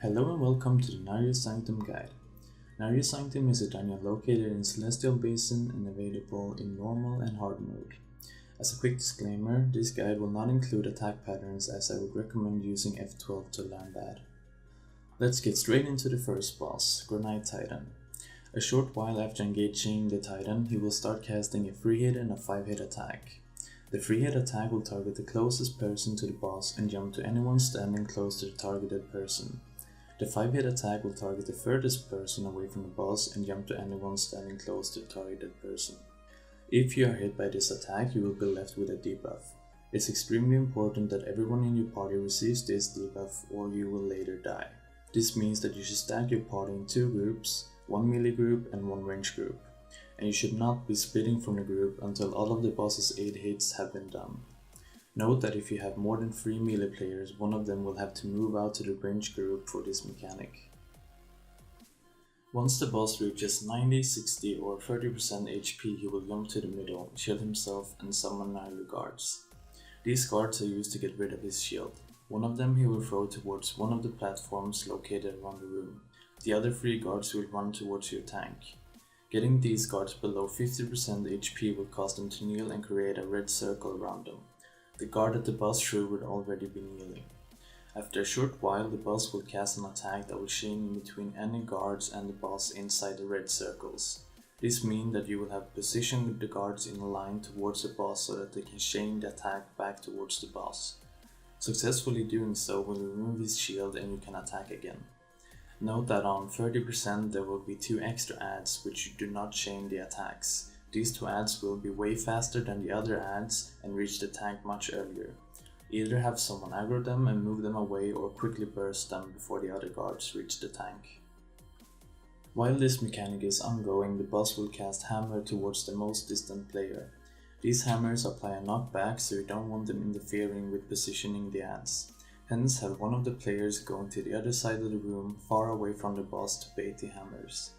Hello and welcome to the Naryu Sanctum guide. Naryu Sanctum is a dungeon located in Celestial Basin and available in normal and hard mode. As a quick disclaimer, this guide will not include attack patterns as I would recommend using F12 to learn that. Let's get straight into the first boss, Granite Titan. A short while after engaging the Titan, he will start casting a 3-hit and a 5-hit attack. The 3-hit attack will target the closest person to the boss and jump to anyone standing close to the targeted person. The 5-hit attack will target the furthest person away from the boss and jump to anyone standing close to the targeted person. If you are hit by this attack, you will be left with a debuff. It's extremely important that everyone in your party receives this debuff or you will later die. This means that you should stack your party in 2 groups, 1 melee group and 1 range group, and you should not be splitting from the group until all of the boss's 8 hits have been done. Note that if you have more than 3 melee players, one of them will have to move out to the range group for this mechanic. Once the boss reaches 90, 60 or 30% HP, he will jump to the middle, shield himself and summon Naryu guards. These guards are used to get rid of his shield. One of them he will throw towards one of the platforms located around the room. The other 3 guards will run towards your tank. Getting these guards below 50% HP will cause them to kneel and create a red circle around them. The guard that the boss threw would already be kneeling. After a short while, the boss will cast an attack that will chain in between any guards and the boss inside the red circles. This means that you will have positioned the guards in a line towards the boss so that they can chain the attack back towards the boss. Successfully doing so will remove his shield and you can attack again. Note that on 30% there will be 2 extra adds which do not chain the attacks. These 2 adds will be way faster than the other adds and reach the tank much earlier. Either have someone aggro them and move them away or quickly burst them before the other guards reach the tank. While this mechanic is ongoing, the boss will cast Hammer towards the most distant player. These hammers apply a knockback, so you don't want them interfering with positioning the adds. Hence have one of the players going to the other side of the room far away from the boss to bait the hammers.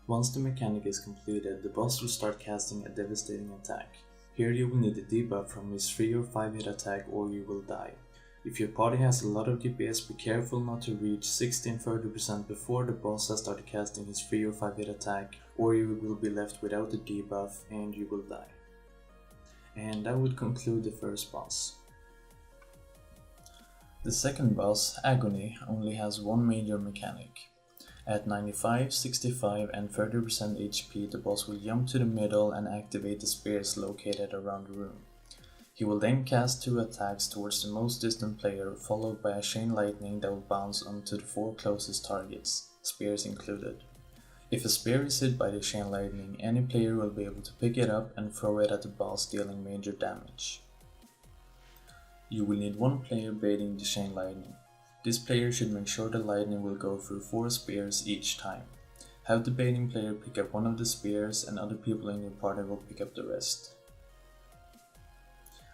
Once the mechanic is completed, the boss will start casting a devastating attack. Here you will need a debuff from his 3 or 5 hit attack or you will die. If your party has a lot of DPS, be careful not to reach 60 and 30% before the boss has started casting his 3 or 5 hit attack or you will be left without the debuff and you will die. And that would conclude the first boss. The second boss, Agony, only has one major mechanic. At 95, 65 and 30% HP, the boss will jump to the middle and activate the spears located around the room. He will then cast 2 attacks towards the most distant player, followed by a chain lightning that will bounce onto the 4 closest targets, spears included. If a spear is hit by the chain lightning, any player will be able to pick it up and throw it at the boss, dealing major damage. You will need 1 player baiting the chain lightning. This player should make sure the lightning will go through 4 spears each time. Have the baiting player pick up one of the spears and other people in your party will pick up the rest.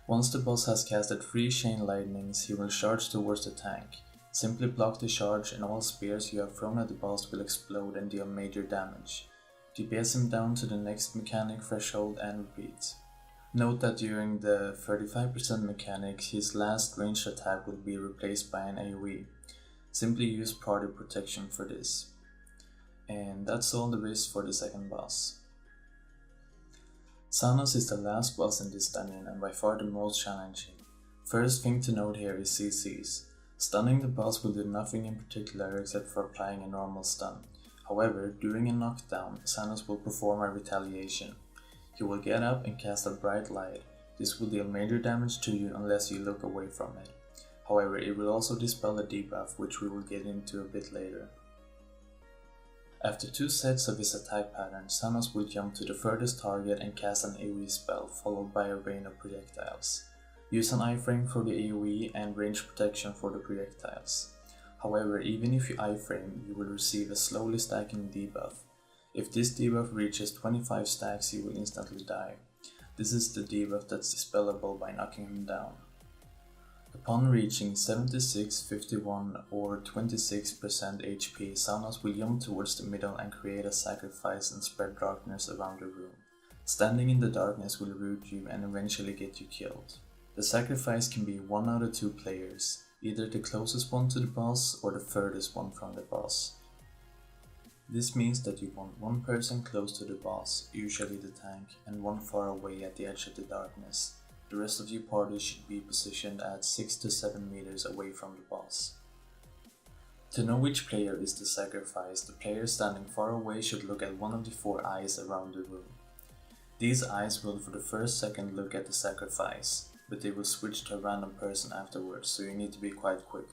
Once the boss has casted 3 chain lightnings, he will charge towards the tank. Simply block the charge and all spears you have thrown at the boss will explode and deal major damage. DPS him down to the next mechanic threshold and repeat. Note that during the 35% mechanic, his last ranged attack will be replaced by an AoE. Simply use party protection for this. And that's all there is for the second boss. Santos is the last boss in this dungeon and by far the most challenging. First thing to note here is CCs. Stunning the boss will do nothing in particular except for applying a normal stun. However, during a knockdown, Santos will perform a retaliation. He will get up and cast a bright light. This will deal major damage to you unless you look away from it. However, it will also dispel a debuff, which we will get into a bit later. After 2 sets of his attack pattern, Santos will jump to the furthest target and cast an AoE spell, followed by a rain of projectiles. Use an iframe for the AoE and range protection for the projectiles. However, even if you iframe, you will receive a slowly stacking debuff. If this debuff reaches 25 stacks, you will instantly die. This is the debuff that's dispellable by knocking him down. Upon reaching 76, 51 or 26% HP, Santos will jump towards the middle and create a sacrifice and spread darkness around the room. Standing in the darkness will root you and eventually get you killed. The sacrifice can be 1 out of 2 players. either the closest one to the boss or the furthest one from the boss. This means that you want one person close to the boss, usually the tank, and one far away at the edge of the darkness. The rest of your party should be positioned at 6 to 7 meters away from the boss. To know which player is the sacrifice, the player standing far away should look at one of the 4 eyes around the room. These eyes will for the first second look at the sacrifice, but they will switch to a random person afterwards, so you need to be quite quick.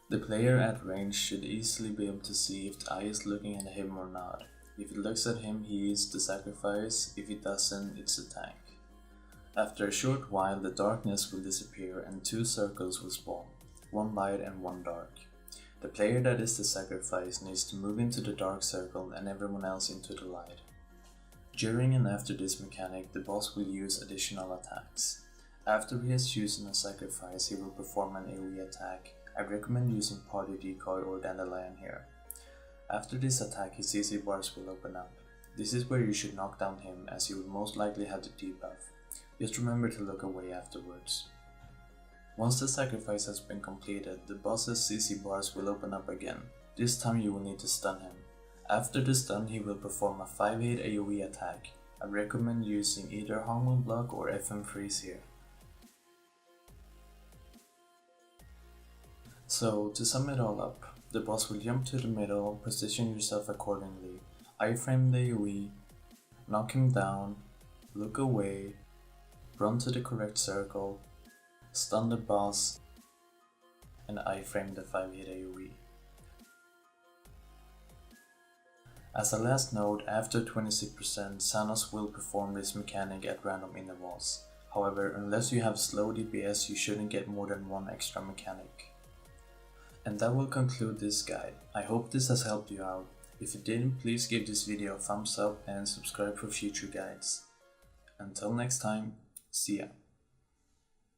The player at range should easily be able to see if the eye is looking at him or not. If it looks at him, he is the sacrifice; if it doesn't, it's the tank. After a short while, the darkness will disappear and 2 circles will spawn, one light and one dark. The player that is the sacrifice needs to move into the dark circle and everyone else into the light. During and after this mechanic, the boss will use additional attacks. After he has chosen a sacrifice, he will perform an AoE attack. I recommend using Party Decoy or Dandelion here. After this attack, his CC bars will open up. This is where you should knock down him, as he will most likely have the debuff. Just remember to look away afterwards. Once the sacrifice has been completed, the boss's CC bars will open up again. This time you will need to stun him. After the stun, he will perform a 5-8 AoE attack. I recommend using either Hangul Block or FM Freeze here. So, to sum it all up, the boss will jump to the middle, position yourself accordingly, iframe the AoE, knock him down, look away, run to the correct circle, stun the boss, and iframe the 5-hit AoE. As a last note, after 26%, Santos will perform this mechanic at random intervals. However, unless you have slow DPS, you shouldn't get more than 1 extra mechanic. And that will conclude this guide. I hope this has helped you out. If it didn't, please give this video a thumbs up and subscribe for future guides. Until next time, see ya.